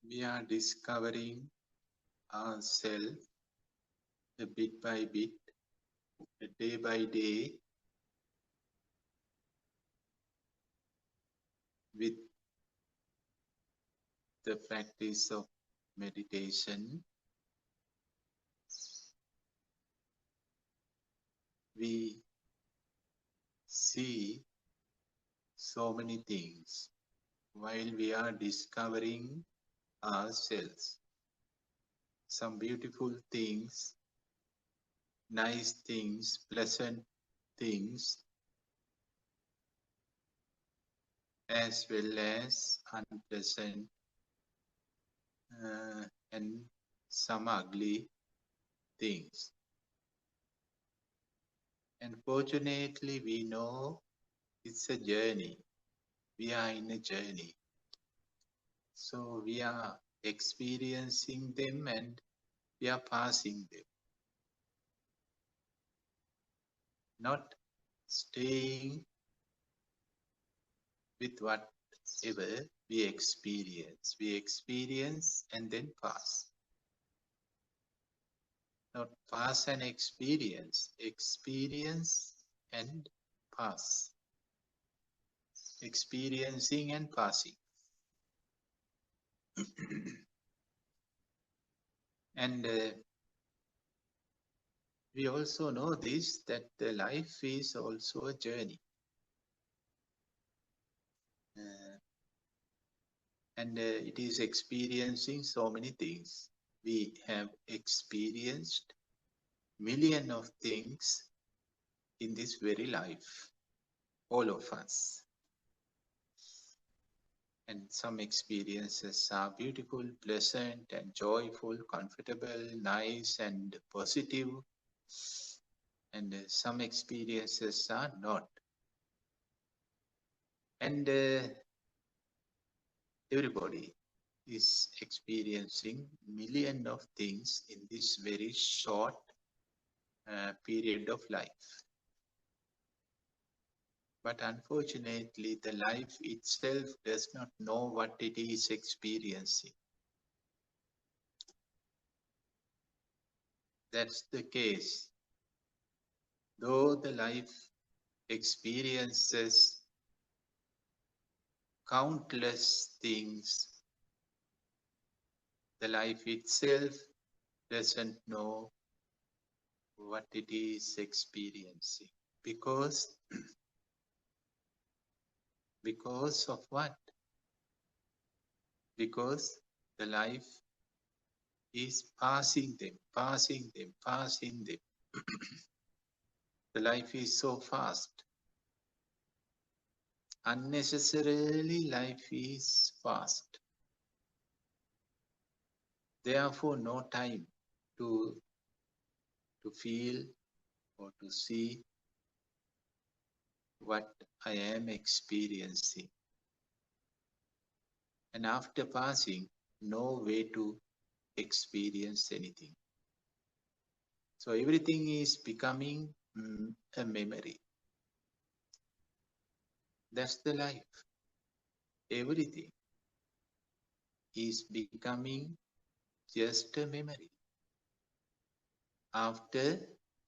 we are discovering ourselves bit by bit, day by day, with the practice of meditation. We see so many things while we are discovering ourselves. Some beautiful things, nice things, pleasant things, as well as unpleasant and some ugly things. And fortunately, we know it's a journey. We are in a journey. So we are experiencing them and we are passing them. Not staying with whatever we experience. We experience and then pass. Not pass and experience. Experience and pass. Experiencing and passing. And we also know this, that the life is also a journey. And it is experiencing so many things. We have experienced millions of things in this very life, all of us. And some experiences are beautiful, pleasant and joyful, comfortable, nice and positive. And some experiences are not. And everybody is experiencing millions of things in this very short period of life. But unfortunately, the life itself does not know what it is experiencing. That's the case. Though the life experiences countless things, the life itself doesn't know what it is experiencing. Because of what? Because the life is passing them. The life is so fast. Unnecessarily, life is fast. Therefore, no time to feel or to see what I am experiencing. And after passing, no way to experience anything. So everything is becoming a memory. That's the life. Everything is becoming just a memory.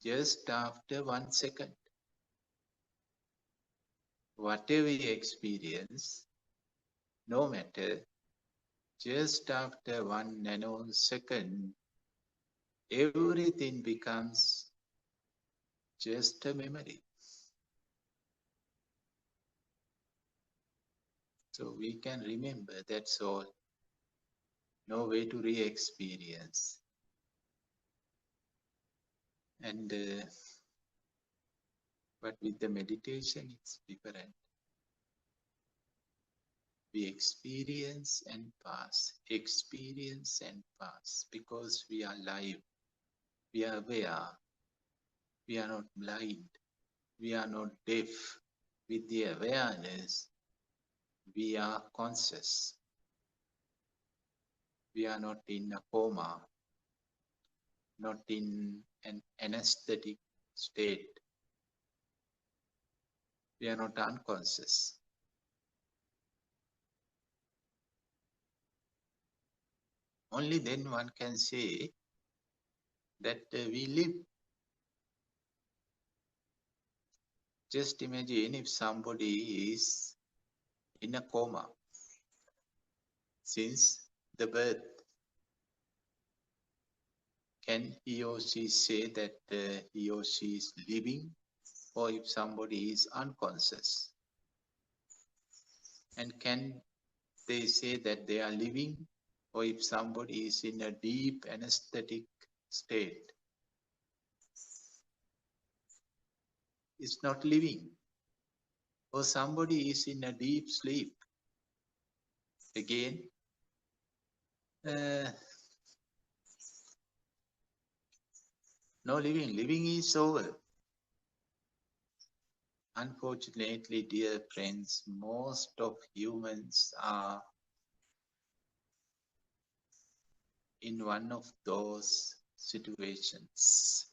Just after 1 second. Whatever we experience, no matter, just after 1 nanosecond, everything becomes just a memory. So we can remember, that's all. No way to re-experience. And but with the meditation, it's different. We experience and pass, because we are live, we are aware, we are not blind, we are not deaf. With the awareness, we are conscious. We are not in a coma, not in an anesthetic state. We are not unconscious. Only then one can say that we live. Just imagine if somebody is in a coma since the birth. Can he or she say that he or she is living? Or if somebody is unconscious? And can they say that they are living? Or if somebody is in a deep anesthetic state, is not living? Or somebody is in a deep sleep, again, no living. Living is over. Unfortunately, dear friends, most of humans are in one of those situations.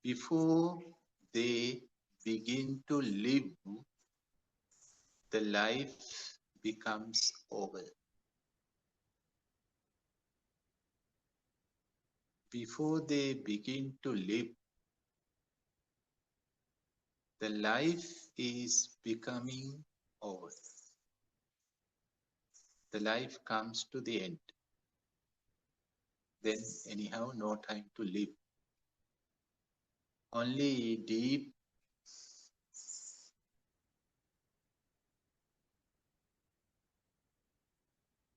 Before they begin to live, the life becomes over. Before they begin to live, the life is becoming over. The life comes to the end. Then anyhow, no time to live. Only deep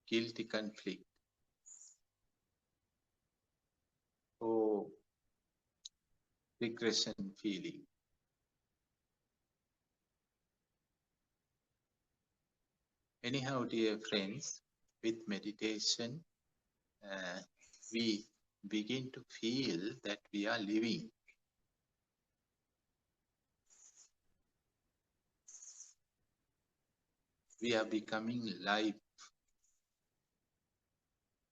guilty conflict or regression feeling. Anyhow, dear friends, with meditation, we begin to feel that we are living. We are becoming life.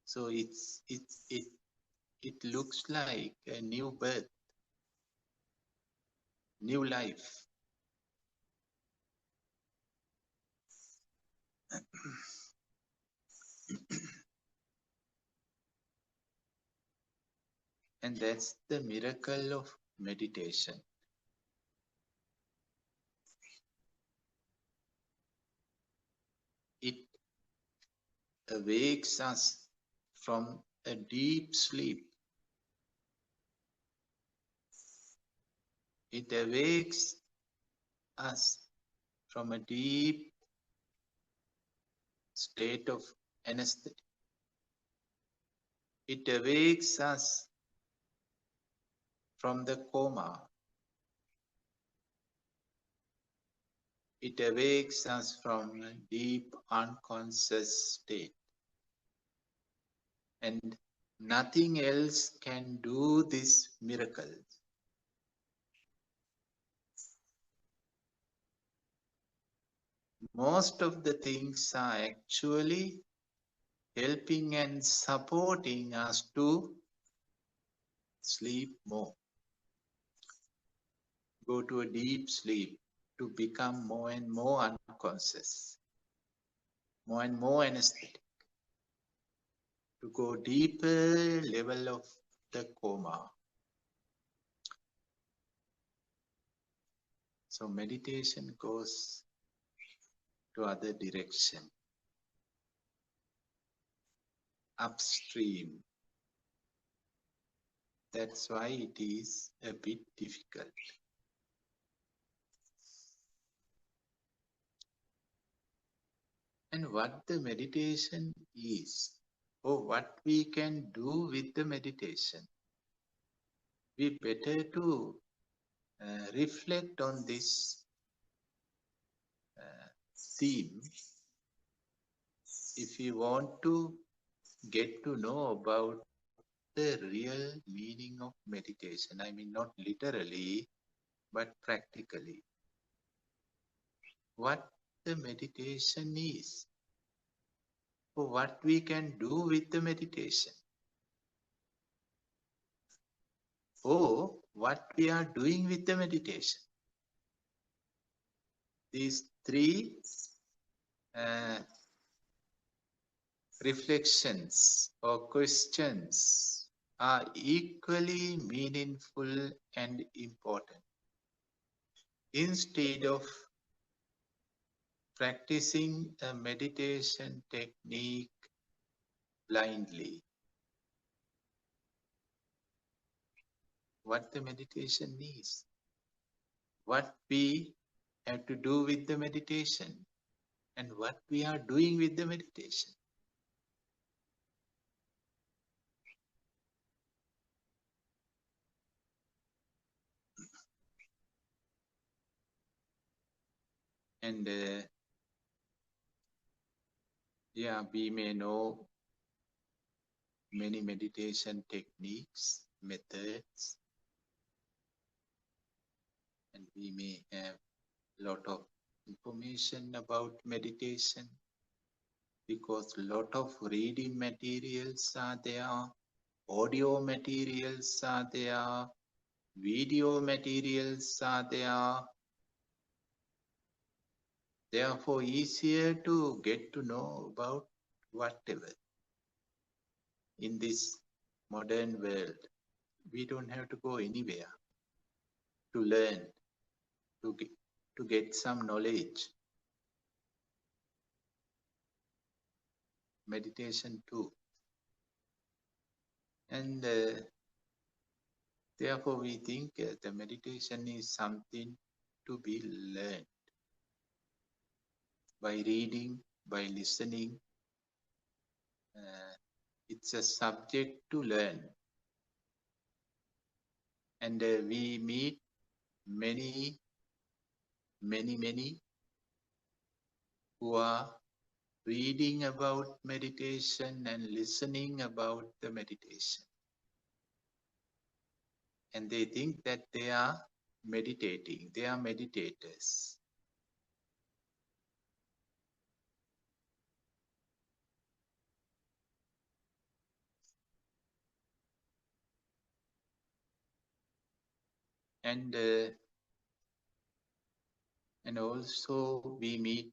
So it looks like a new birth, new life. And that's the miracle of meditation. It awakes us from a deep sleep. It awakes us from a deep state of anesthesia. It awakes us from the coma. It awakes us from a deep unconscious state. And nothing else can do this miracle. Most of the things are actually helping and supporting us to sleep more, go to a deep sleep, to become more and more unconscious, more and more anesthetic, to go deeper level of the coma. So meditation goes to other direction, upstream. That's why it is a bit difficult. And what the meditation is, or what we can do with the meditation, we better to reflect on this theme if you want to get to know about the real meaning of meditation. I mean, not literally, but practically. What the meditation is, or what we can do with the meditation, or what we are doing with the meditation. These three reflections or questions are equally meaningful and important. Instead of practicing a meditation technique blindly, what the meditation needs, what we have to do with the meditation, and what we are doing with the meditation. And we may know many meditation techniques, methods, and we may have a lot of information about meditation because a lot of reading materials are there, audio materials are there, video materials are there. Therefore, easier to get to know about whatever in this modern world. We don't have to go anywhere to learn, to get some knowledge. Meditation too. And therefore we think the meditation is something to be learned by reading, by listening. It's a subject to learn. And we meet many who are reading about meditation and listening about the meditation. And they think that they are meditating, they are meditators. And also we meet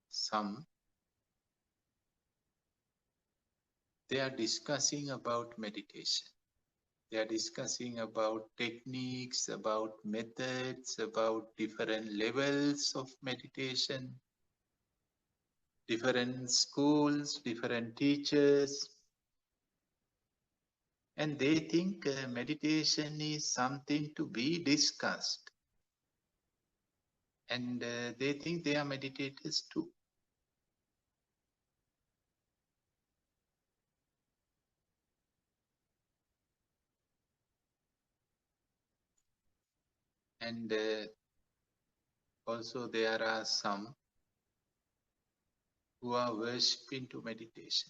some, they are discussing about meditation. They are discussing about techniques, about methods, about different levels of meditation, different schools, different teachers. And they think meditation is something to be discussed. And they think they are meditators too. And also there are some who are worshipping to meditation.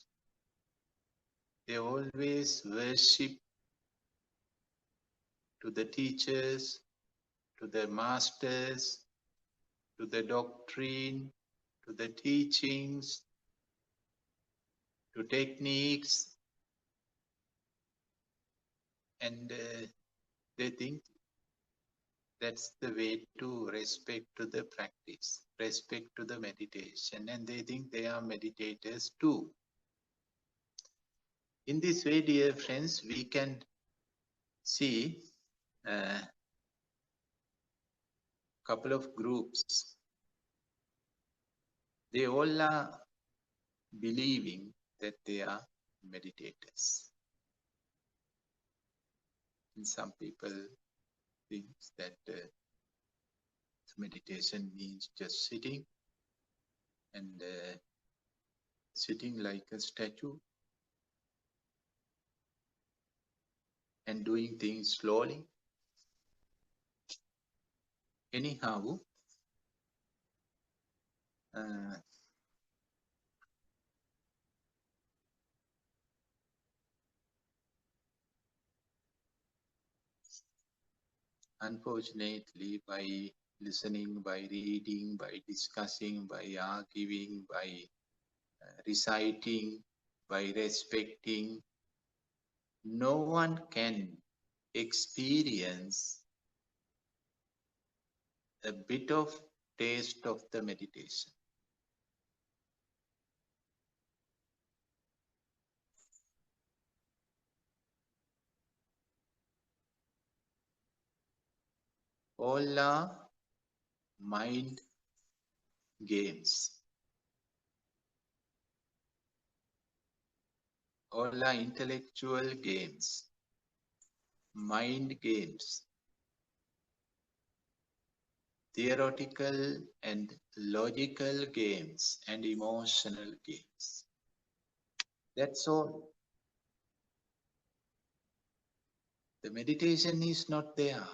They always worship to the teachers, to the masters, to the doctrine, to the teachings, to techniques, and they think that's the way to respect to the practice, respect to the meditation, and they think they are meditators too. In this way, dear friends, we can see a couple of groups. They all are believing that they are meditators. And some people think that meditation means just sitting and sitting like a statue and doing things slowly. Anyhow, unfortunately, by listening, by reading, by discussing, by arguing, by reciting, by respecting, no one can experience a bit of taste of the meditation. All are mind games. All are intellectual games, mind games, theoretical and logical games, and emotional games. That's all. The meditation is not there.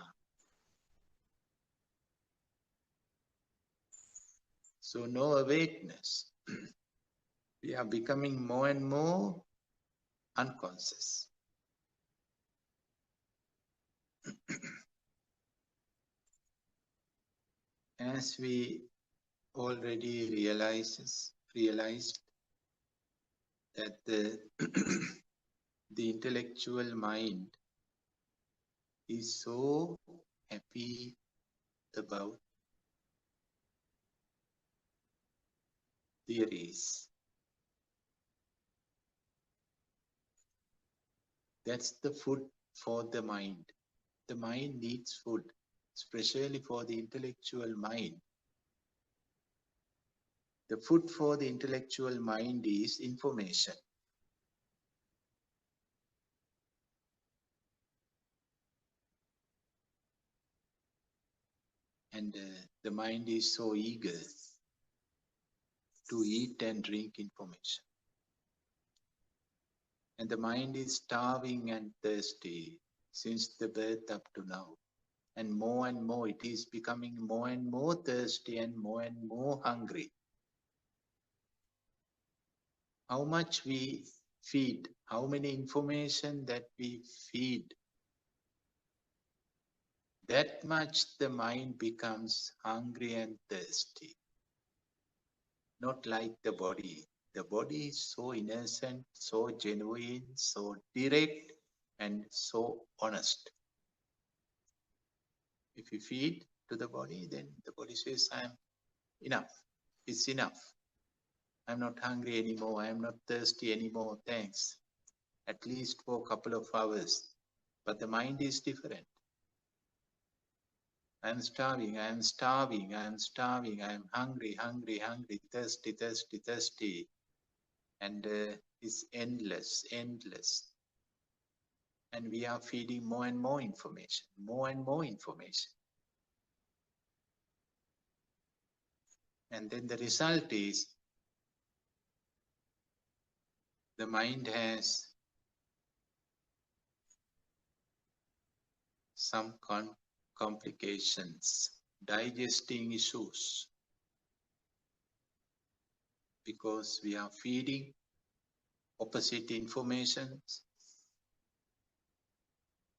So no awakeness. We are becoming more and more unconscious. As we already realized that the, the intellectual mind is so happy about theories. That's the food for the mind. The mind needs food, especially for the intellectual mind. The food for the intellectual mind is information. And the mind is so eager to eat and drink information. And the mind is starving and thirsty since the birth up to now. And more it is becoming more and more thirsty and more hungry. How much we feed, how many information that we feed, that much the mind becomes hungry and thirsty. Not like the body. The body is so innocent, so genuine, so direct, and so honest. If you feed to the body, then the body says, I am enough. It's enough. I'm not hungry anymore. I'm not thirsty anymore. Thanks. At least for a couple of hours. But the mind is different. I'm starving. I'm starving. I'm starving. I'm hungry, hungry, hungry, thirsty, thirsty, thirsty. And it's endless, endless. And we are feeding more and more information, more and more information. And then the result is the mind has some complications, digesting issues, because we are feeding opposite information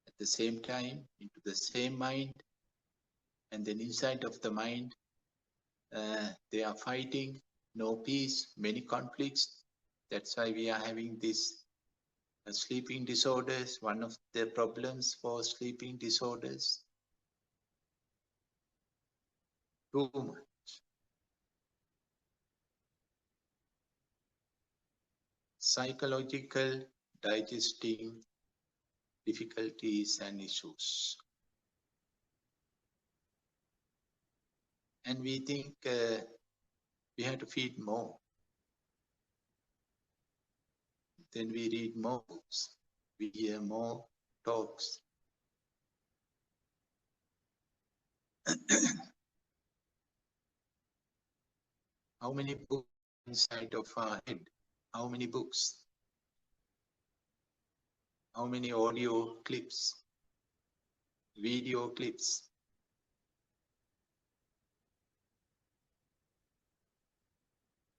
at the same time into the same mind, and then inside of the mind they are fighting, no peace, many conflicts. That's why we are having this sleeping disorders. One of the problems for sleeping disorders, too much. Psychological digesting difficulties and issues. And we think we have to feed more. Then we read more books, we hear more talks. How many books inside of our head? How many books? How many audio clips? Video clips?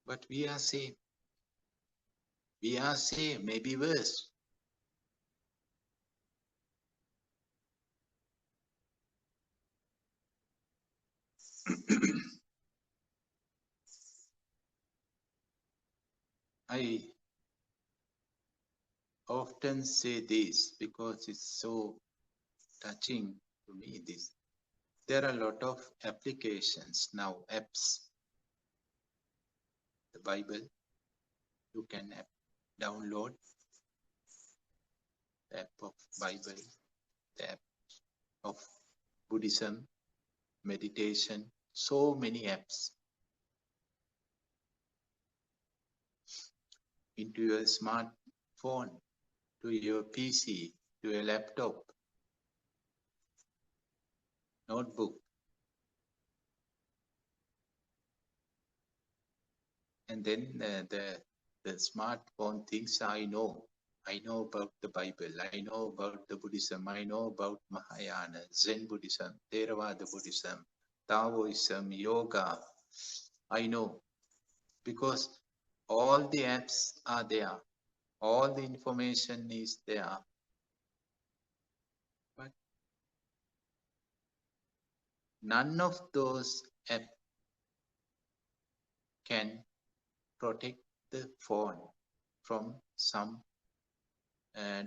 But we are same. We are same, maybe worse. I often say this because it's so touching to me, this. There are a lot of applications now, apps. The Bible, you can download the app of Bible, the app of Buddhism, meditation, so many apps into your smartphone, to your PC, to your laptop, notebook. And then the smartphone thinks, I know about the Bible, I know about the Buddhism, I know about Mahayana, Zen Buddhism, Theravada Buddhism, Taoism, yoga. I know because all the apps are there, all the information is there. But none of those apps can protect the phone from some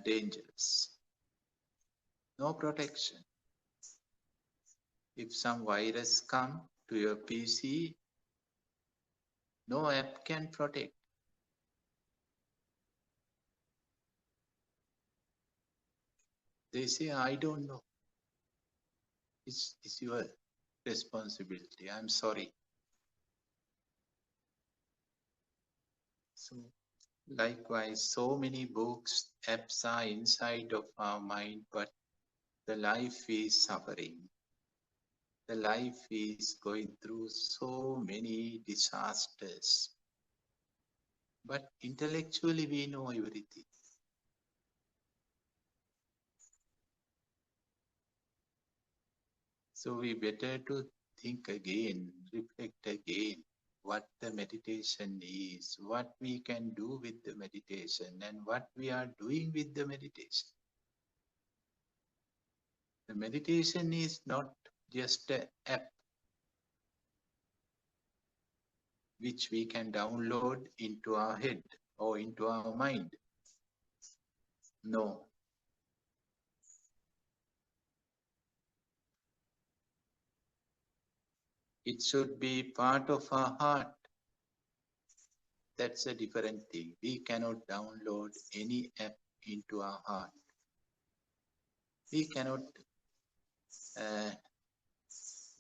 dangers. No protection. If some virus come to your PC, no app can protect. They say, I don't know. It's your responsibility. I'm sorry. So likewise, so many books, apps are inside of our mind, but the life is suffering. The life is going through so many disasters. But intellectually we know everything. So we better to think again, reflect again what the meditation is, what we can do with the meditation, and what we are doing with the meditation. The meditation is not just an app which we can download into our head or into our mind. No. It should be part of our heart. That's a different thing. We cannot download any app into our heart. We cannot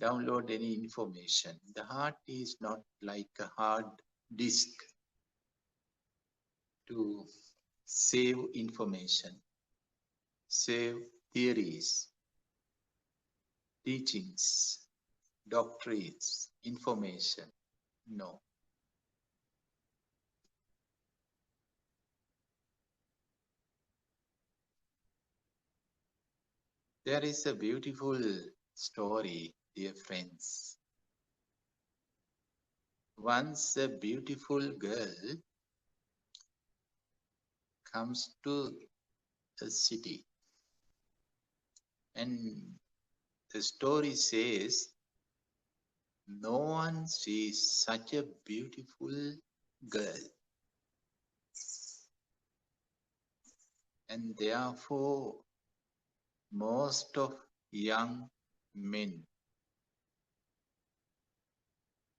download any information. The heart is not like a hard disk to save information, save theories, teachings, doctrines, information. No. There is a beautiful story, dear friends. Once a beautiful girl comes to a city, and the story says no one sees such a beautiful girl, and therefore most of young men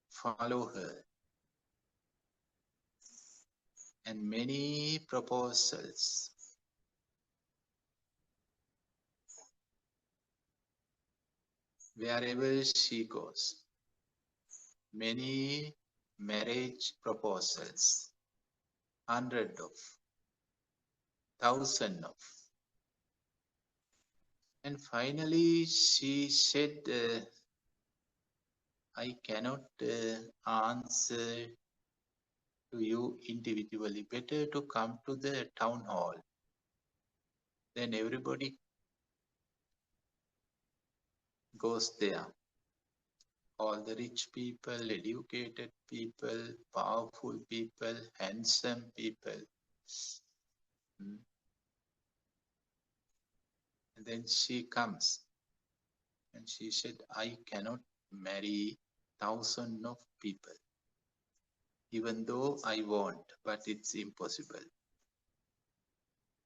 follow her, and many proposals wherever she goes, many marriage proposals, hundred of, thousand of. And finally she said, I cannot answer to you individually. Better to come to the town hall. Then everybody goes there. All the rich people, educated people, powerful people, handsome people. And then she comes and she said, I cannot marry thousands of people, even though I want, but it's impossible.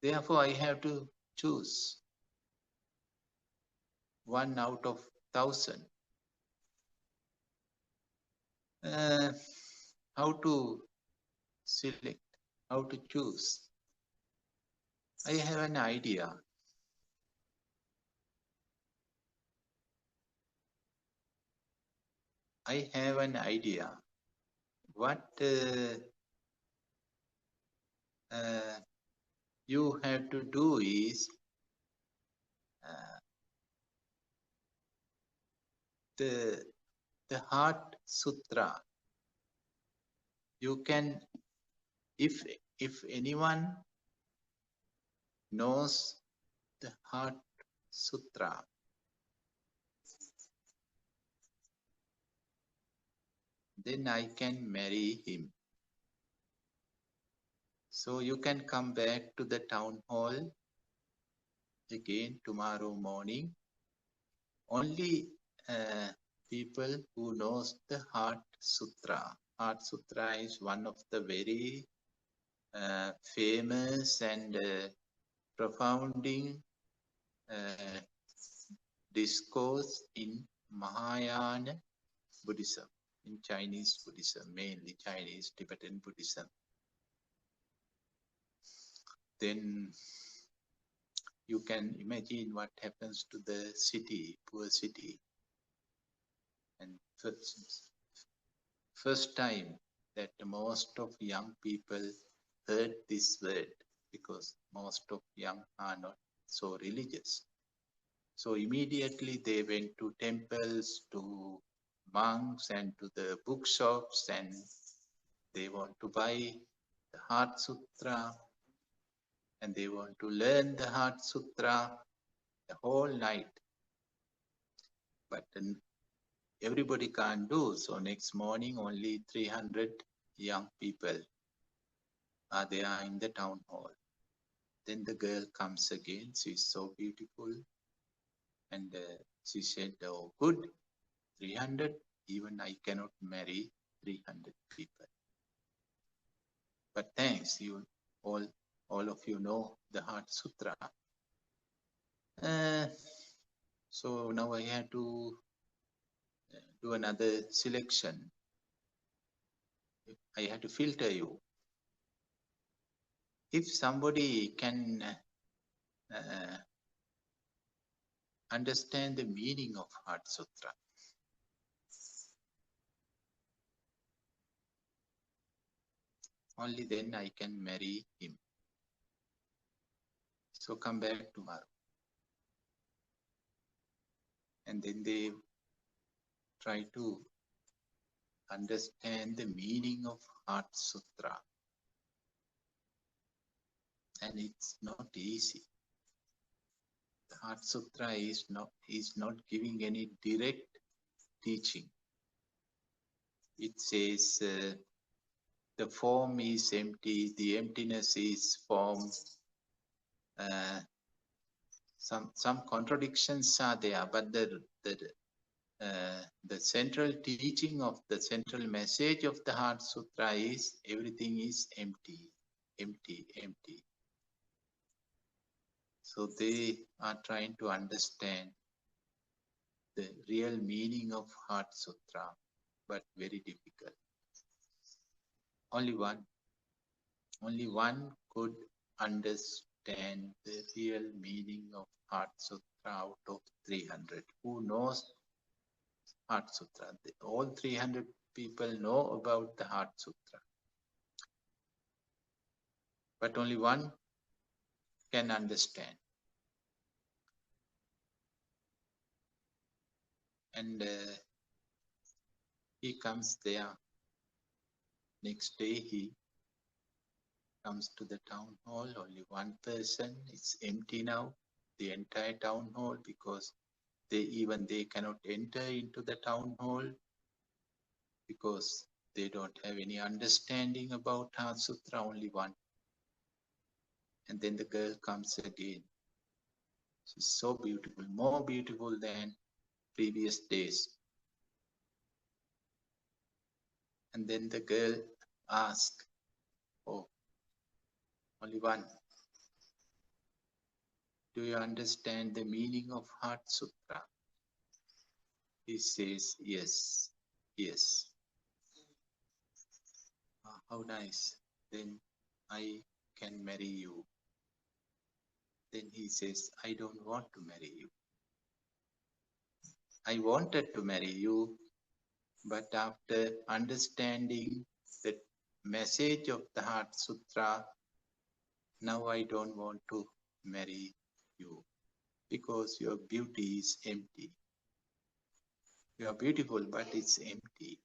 Therefore, I have to choose one out of 1,000. How to select? How to choose? I have an idea. I have an idea. What you have to do is the Heart Sutra. You can, if anyone knows the Heart Sutra, then I can marry him. So you can come back to the town hall again tomorrow morning. Only people who knows the Heart Sutra. Heart Sutra is one of the very famous and profounding discourse in Mahayana Buddhism, in Chinese Buddhism, mainly Chinese Tibetan Buddhism. Then you can imagine what happens to the city, poor city. And first time that most of young people heard this word, because most of young are not so religious. So immediately they went to temples, to monks and to the bookshops, and they want to buy the Heart Sutra, and they want to learn the Heart Sutra the whole night. But everybody can't do. So next morning only 300 young people are there in the town hall. Then the girl comes again. She's so beautiful. And she said, oh, good, 300. Even I cannot marry 300 people. But thanks, you all of you know the Heart Sutra. So now I have to do another selection. I have to filter you. If somebody can understand the meaning of Heart Sutra, only then I can marry him. So come back tomorrow. And then they try to understand the meaning of Heart Sutra. And it's not easy. The Heart Sutra is not giving any direct teaching. It says the form is empty, the emptiness is form. Some contradictions are there, but the central teaching of the central message of the Heart Sutra is everything is empty, empty, empty. So they are trying to understand the real meaning of Heart Sutra, but very difficult. Only one could understand the real meaning of Heart Sutra out of 300. Who knows Heart Sutra? All 300 people know about the Heart Sutra. But only one can understand. And he comes there. Next day he comes to the town hall. Only one person. It's empty now, the entire town hall, because they cannot enter into the town hall because they don't have any understanding about Heart Sutra, only one. And then the girl comes again. She's so beautiful, more beautiful than previous days. And then the girl asks, oh, only one. Do you understand the meaning of Heart Sutra? He says, yes, yes. How nice. Then I can marry you. Then he says, I don't want to marry you. I wanted to marry you, but after understanding the message of the Heart Sutra, now I don't want to marry you because your beauty is empty. You are beautiful, but it's empty.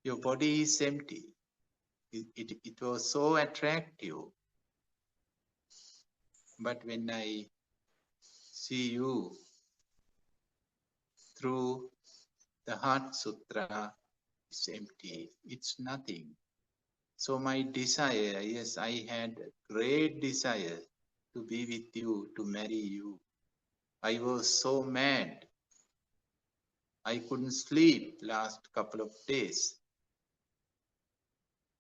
Your body is empty. It was so attractive. But when I see you through the Heart Sutra, it's empty. It's nothing. So my desire, yes, I had a great desire to be with you, to marry you. I was so mad. I couldn't sleep last couple of days.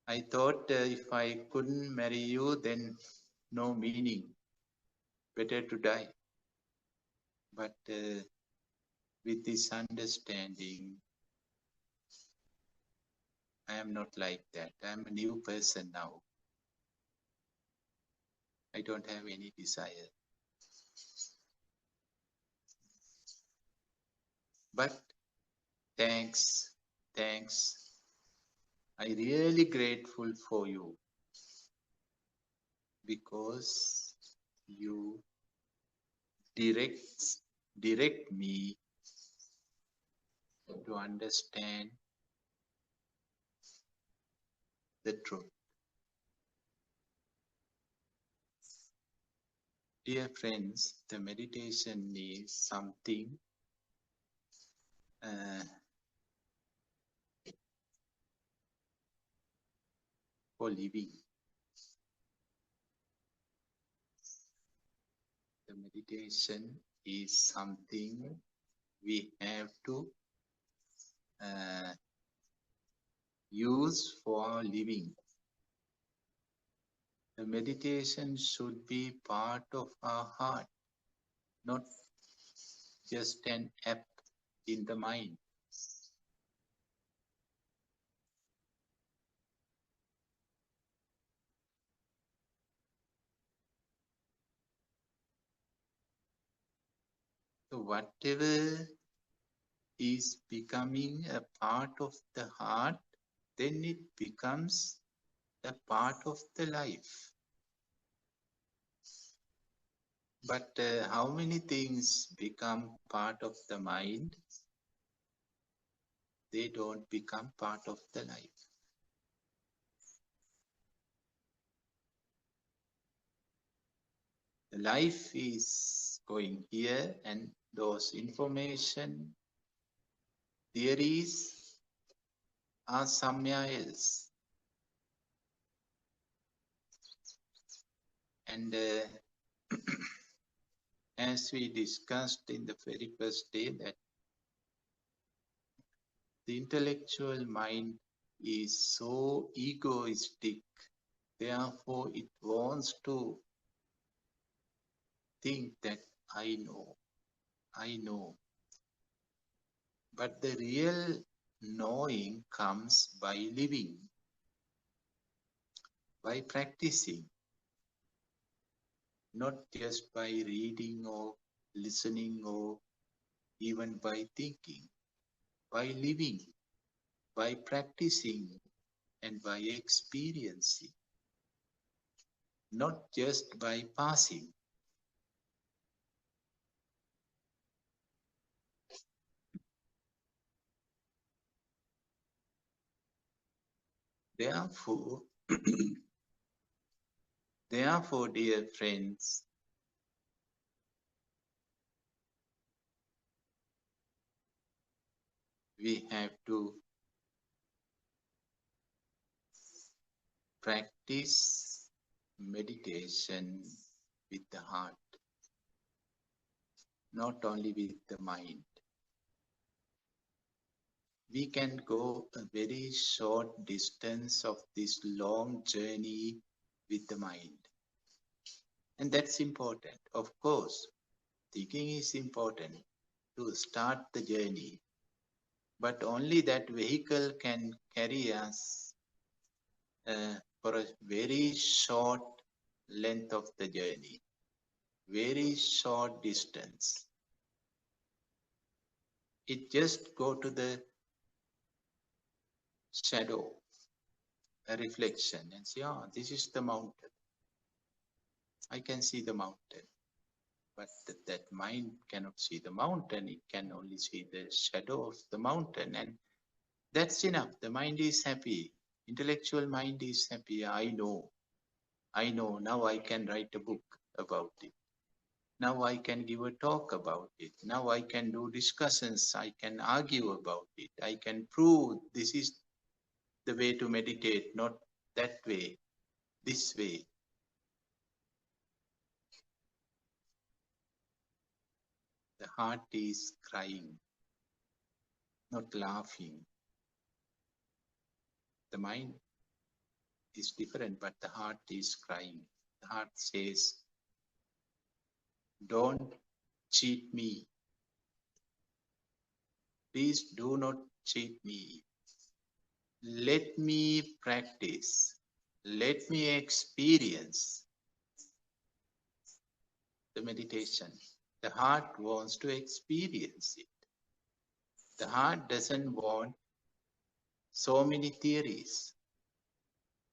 I thought if I couldn't marry you, then no meaning. Better to die. But with this understanding, I am not like that. I am a new person now. I don't have any desire. But thanks. I really grateful for you because you direct me to understand the truth. Dear friends, the meditation is something for living. The meditation is something we have to use for living. The meditation should be part of our heart, not just an app in the mind. So whatever is becoming a part of the heart, then it becomes a part of the life. But how many things become part of the mind? They don't become part of the life. The life is going here, and those information, theories are somewhere else. And as we discussed in the very first day, that the intellectual mind is so egoistic, therefore it wants to think that I know. But the real knowing comes by living, by practicing, not just by reading or listening or even by thinking, by living, by practicing and by experiencing, not just by passing. Therefore, dear friends, we have to practice meditation with the heart, not only with the mind. We can go a very short distance of this long journey with the mind. And that's important. Of course, thinking is important to start the journey. But only that vehicle can carry us for a very short length of the journey, very short distance. It just go to the shadow, a reflection, and say, oh, this is the mountain. I can see the mountain. But that mind cannot see the mountain. It can only see the shadow of the mountain. And that's enough. The mind is happy. Intellectual mind is happy. I know. Now I can write a book about it. Now I can give a talk about it. Now I can do discussions. I can argue about it. I can prove this is the way to meditate, not that way, this way. The heart is crying, not laughing. The mind is different, but the heart is crying. The heart says, don't cheat me. Please do not cheat me. Let me practice. Let me experience the meditation. The heart wants to experience it. The heart doesn't want so many theories,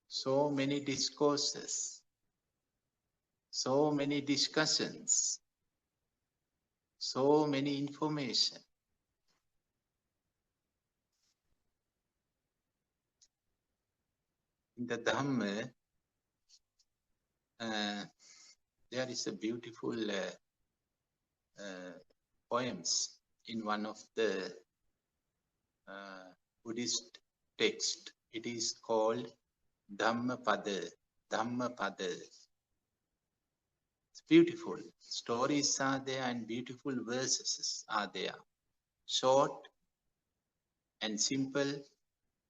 so many discourses, so many discussions, so many information. In the Dhamma, there is a beautiful poems in one of the Buddhist text. It is called Dhamma-pada. Dhamma-pada. It's beautiful. Stories are there and beautiful verses are there. Short and simple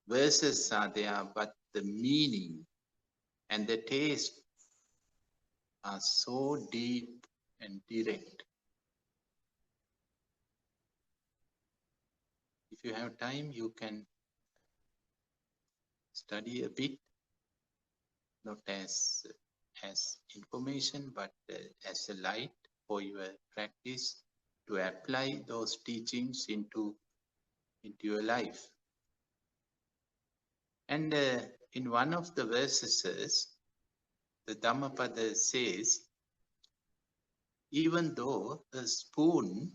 verses are there, but the meaning and the taste are so deep and direct. If you have time, you can study a bit, not as information, but as a light for your practice to apply those teachings into your life. And in one of the verses, the Dhammapada says, even though a spoon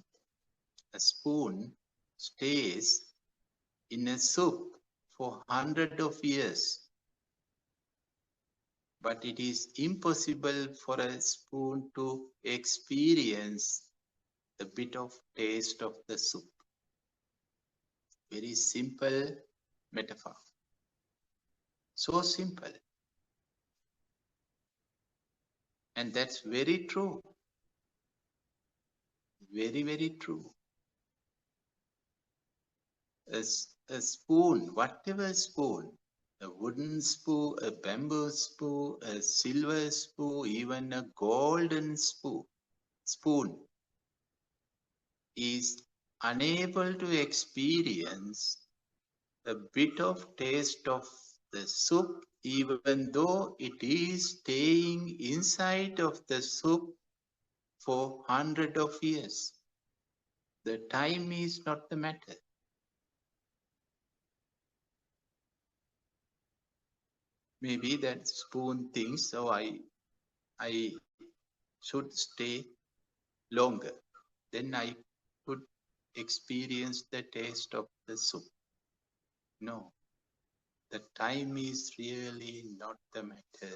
stays in a soup for hundreds of years, but it is impossible for a spoon to experience the bit of taste of the soup. Very simple metaphor. So simple. And that's very true. Very, very true. A spoon, whatever spoon, a wooden spoon, a bamboo spoon, a silver spoon, even a golden spoon is unable to experience a bit of taste of the soup, even though it is staying inside of the soup for hundreds of years. The time is not the matter. Maybe that spoon thinks, so I should stay longer. Then I could experience the taste of the soup. No, the time is really not the matter.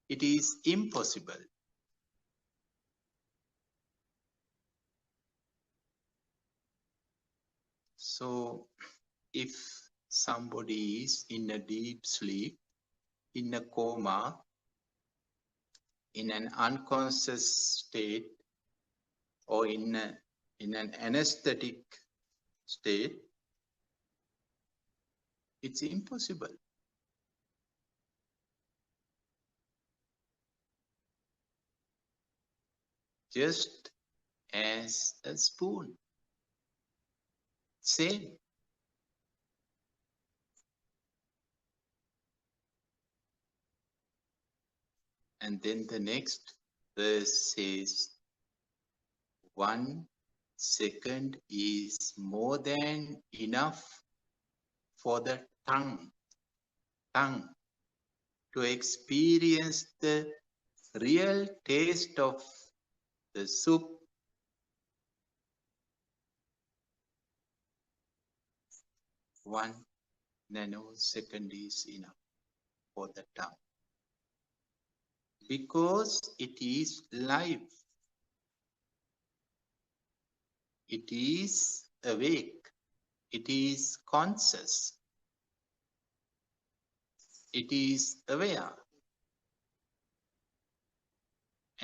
It is impossible. So, if somebody is in a deep sleep, in a coma, in an unconscious state, or in an anesthetic state, it's impossible. Just as a spoon. Same. And then the next verse says, 1 second is more than enough for the tongue to experience the real taste of the soup. 1 nanosecond is enough for the tongue, because it is life, it is awake, it is conscious, it is aware,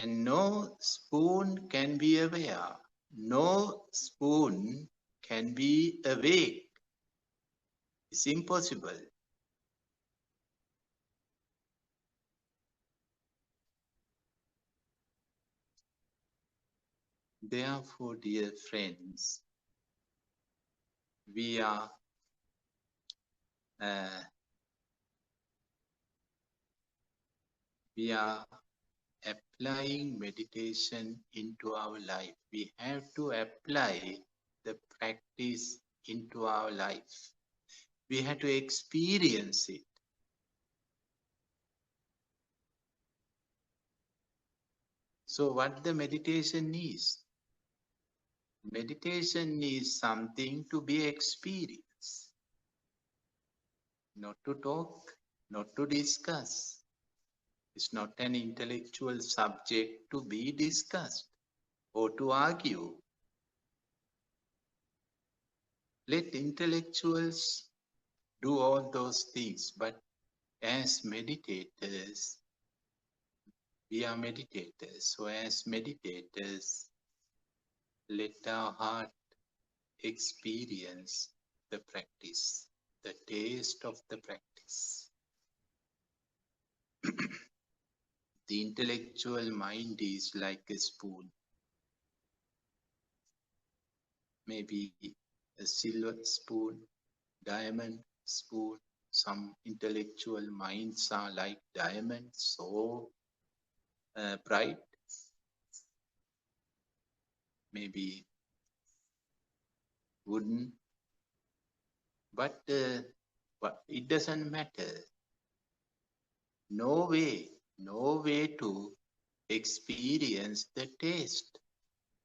and no spoon can be aware, no spoon can be awake. It's impossible. Therefore, dear friends, we are applying meditation into our life. We have to apply the practice into our life. We have to experience it. So what the meditation is? Meditation is something to be experienced, not to talk, not to discuss. It's not an intellectual subject to be discussed or to argue. Let intellectuals do all those things, but as meditators, we are meditators. So as meditators, let our heart experience the practice, the taste of the practice. The intellectual mind is like a spoon, maybe a silver spoon, diamond spoon. Some intellectual minds are like diamonds, so bright, maybe wooden, but it doesn't matter. No way to experience the taste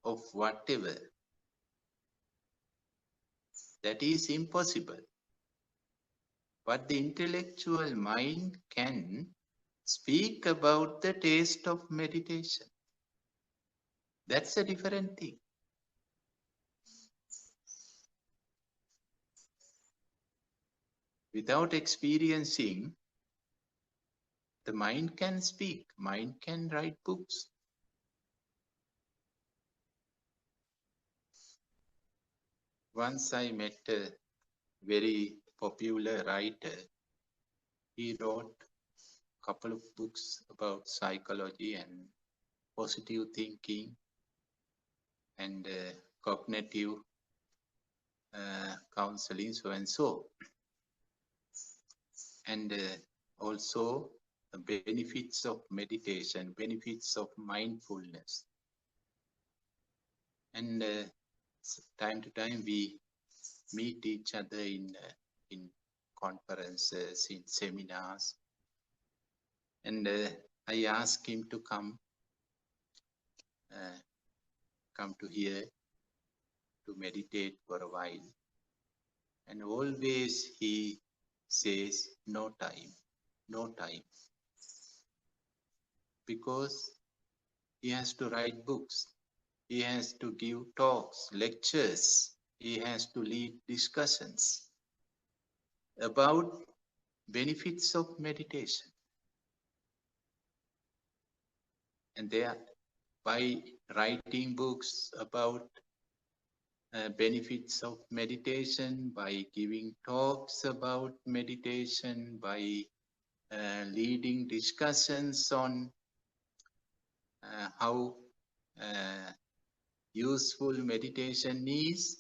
of whatever. That is impossible. But the intellectual mind can speak about the taste of meditation. That's a different thing. Without experiencing, the mind can speak, mind can write books. Once I met a very popular writer. He wrote a couple of books about psychology and positive thinking and cognitive counseling, so and so. And also the benefits of meditation, benefits of mindfulness. And time to time we meet each other in conferences, in seminars. And I asked him to come to here to meditate for a while. And always he says, no time. Because he has to write books. He has to give talks, lectures. He has to lead discussions about benefits of meditation. And by writing books about benefits of meditation, by giving talks about meditation, by leading discussions on how useful meditation is,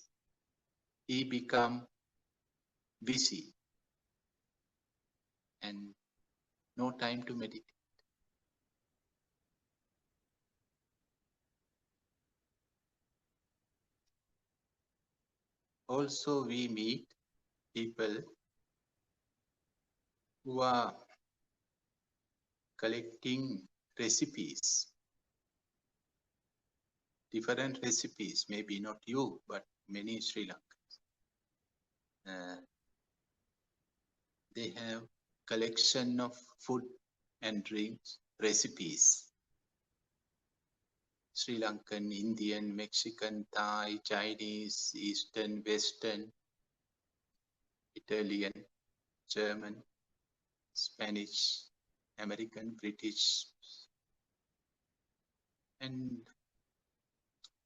he become busy and no time to meditate. Also, we meet people who are collecting recipes, different recipes, maybe not you, but many Sri Lankans. They have collection of food and drinks recipes. Sri Lankan, Indian, Mexican, Thai, Chinese, Eastern, Western, Italian, German, Spanish, American, British, and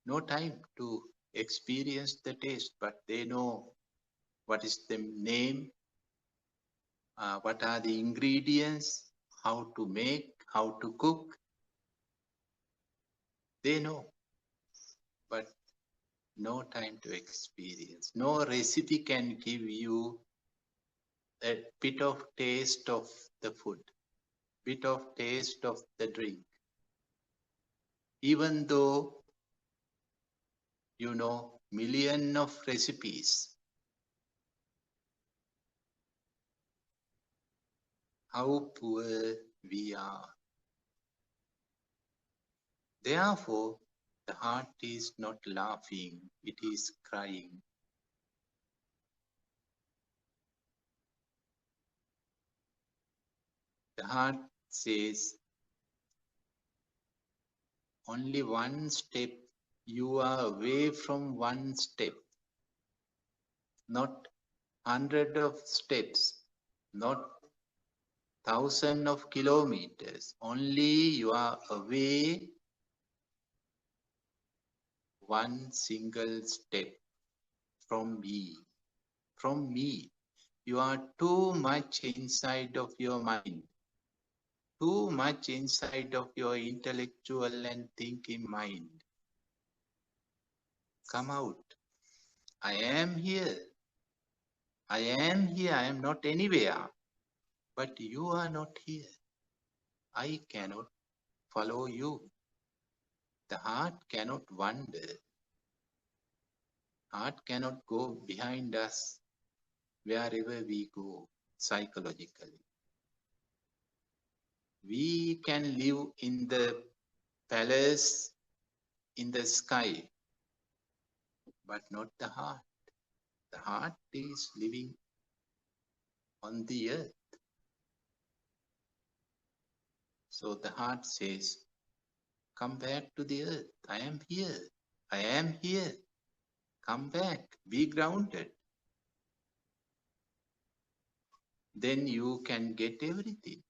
no time to experience the taste, but they know what is the name, what are the ingredients, how to make, how to cook. They know, but no time to experience. No recipe can give you a bit of taste of the food, bit of taste of the drink. Even though you know million of recipes, how poor we are. Therefore, the heart is not laughing, it is crying. The heart says, only one step, you are away from one step, not hundred of steps, not thousand of kilometers, only you are away one single step from me. From me. You are too much inside of your mind, too much inside of your intellectual and thinking mind. Come out. I am here. I am here. I am not anywhere. But you are not here. I cannot follow you. The heart cannot wander. Heart cannot go behind us wherever we go psychologically. We can live in the palace in the sky, but not the heart. The heart is living on the earth. So the heart says, come back to the earth. I am here. I am here. Come back. Be grounded. Then you can get everything.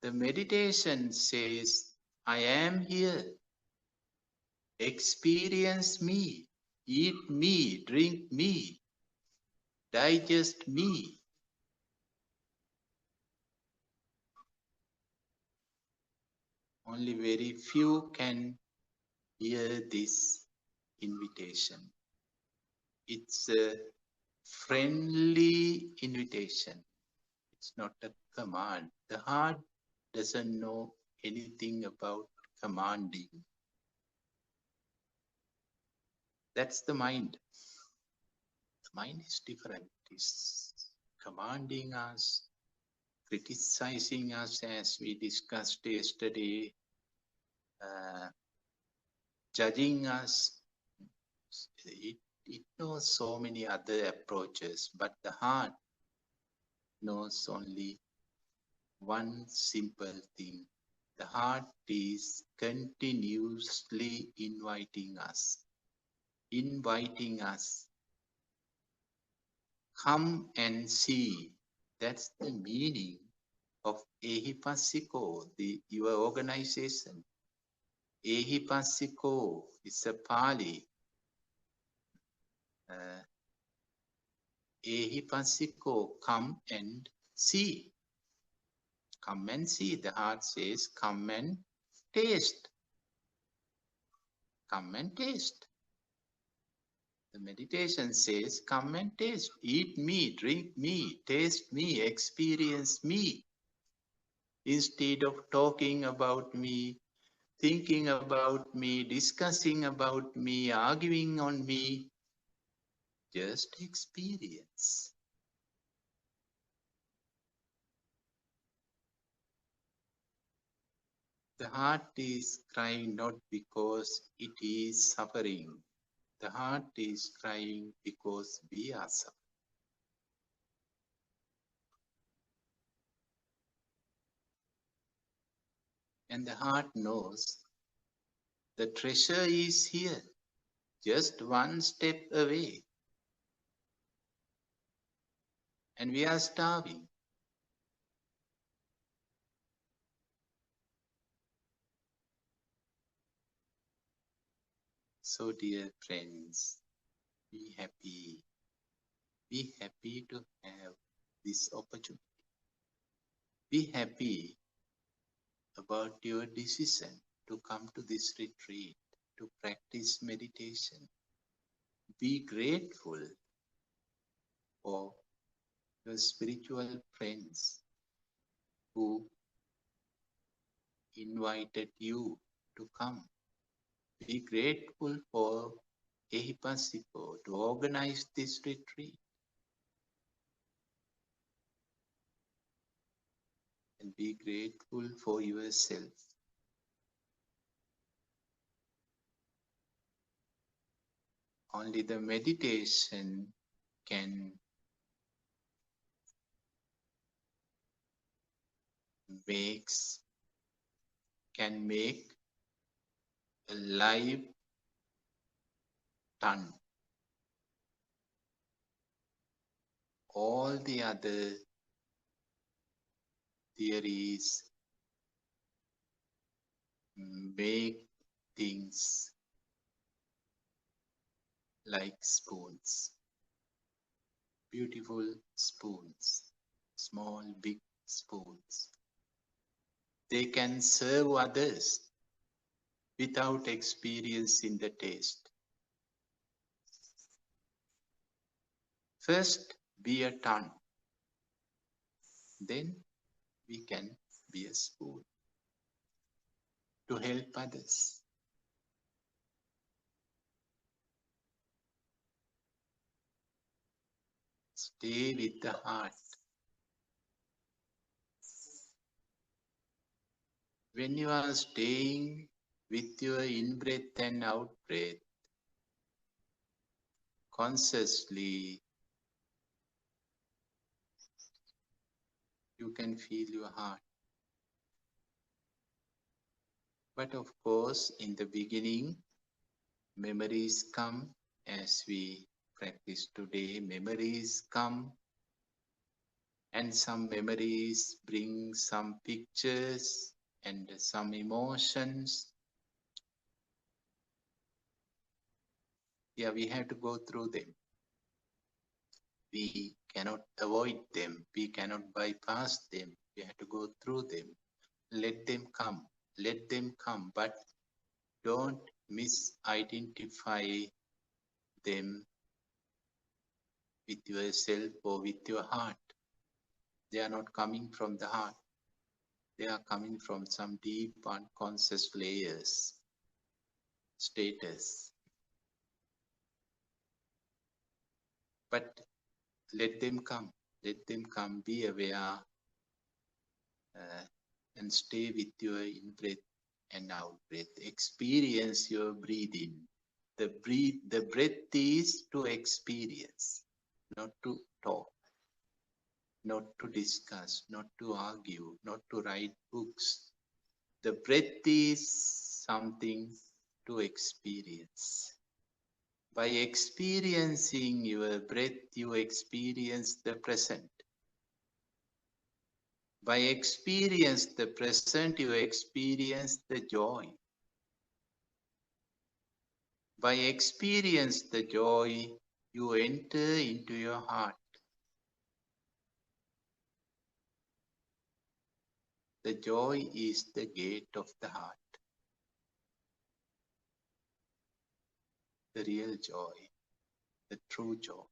The meditation says, I am here. Experience me. Eat me. Drink me. Digest me. Only very few can hear this invitation. It's a friendly invitation. It's not a command. The heart doesn't know anything about commanding. That's the mind. The mind is different. It's commanding us, criticizing us as we discussed yesterday, judging us. It knows so many other approaches, but the heart knows only one simple thing. The heart is continuously inviting us. Come and see. That's the meaning of Ehipassiko, your organization. Ehipassiko is a Pali. Ehipassiko, come and see. Come and see. The heart says, come and taste. Come and taste. The meditation says, come and taste. Eat me, drink me, taste me, experience me. Instead of talking about me, thinking about me, discussing about me, arguing on me, just experience. The heart is crying not because it is suffering. The heart is crying because we are suffering. And the heart knows the treasure is here, just one step away. And we are starving. So, dear friends, be happy. Be happy to have this opportunity. Be happy about your decision to come to this retreat, to practice meditation. Be grateful for your spiritual friends who invited you to come. Be grateful for Ehipasipo to organize this retreat. And be grateful for yourself. Only the meditation can make a live tongue. All the other theories make things like spoons. Beautiful spoons. Small, big spoons. They can serve others without experiencing the taste. First, be a tongue. Then we can be a spoon to help others. Stay with the heart. When you are staying with your in-breath and out-breath, consciously, you can feel your heart. But of course, in the beginning, memories come as we practice today. Memories come, and some memories bring some pictures and some emotions. Yeah, we have to go through them. We cannot avoid them. We cannot bypass them. We have to go through them. Let them come. Let them come. But don't misidentify them with yourself or with your heart. They are not coming from the heart. They are coming from some deep unconscious layers, status. But let them come. Let them come. Be aware and stay with your in-breath and out-breath. Experience your breathing. The breath is to experience, not to talk, not to discuss, not to argue, not to write books. The breath is something to experience. By experiencing your breath, you experience the present. By experience the present, you experience the joy. By experience the joy, you enter into your heart. The joy is the gate of the heart. the real joy, the true joy.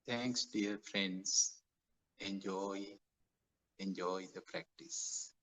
Thanks, dear friends. Enjoy the practice.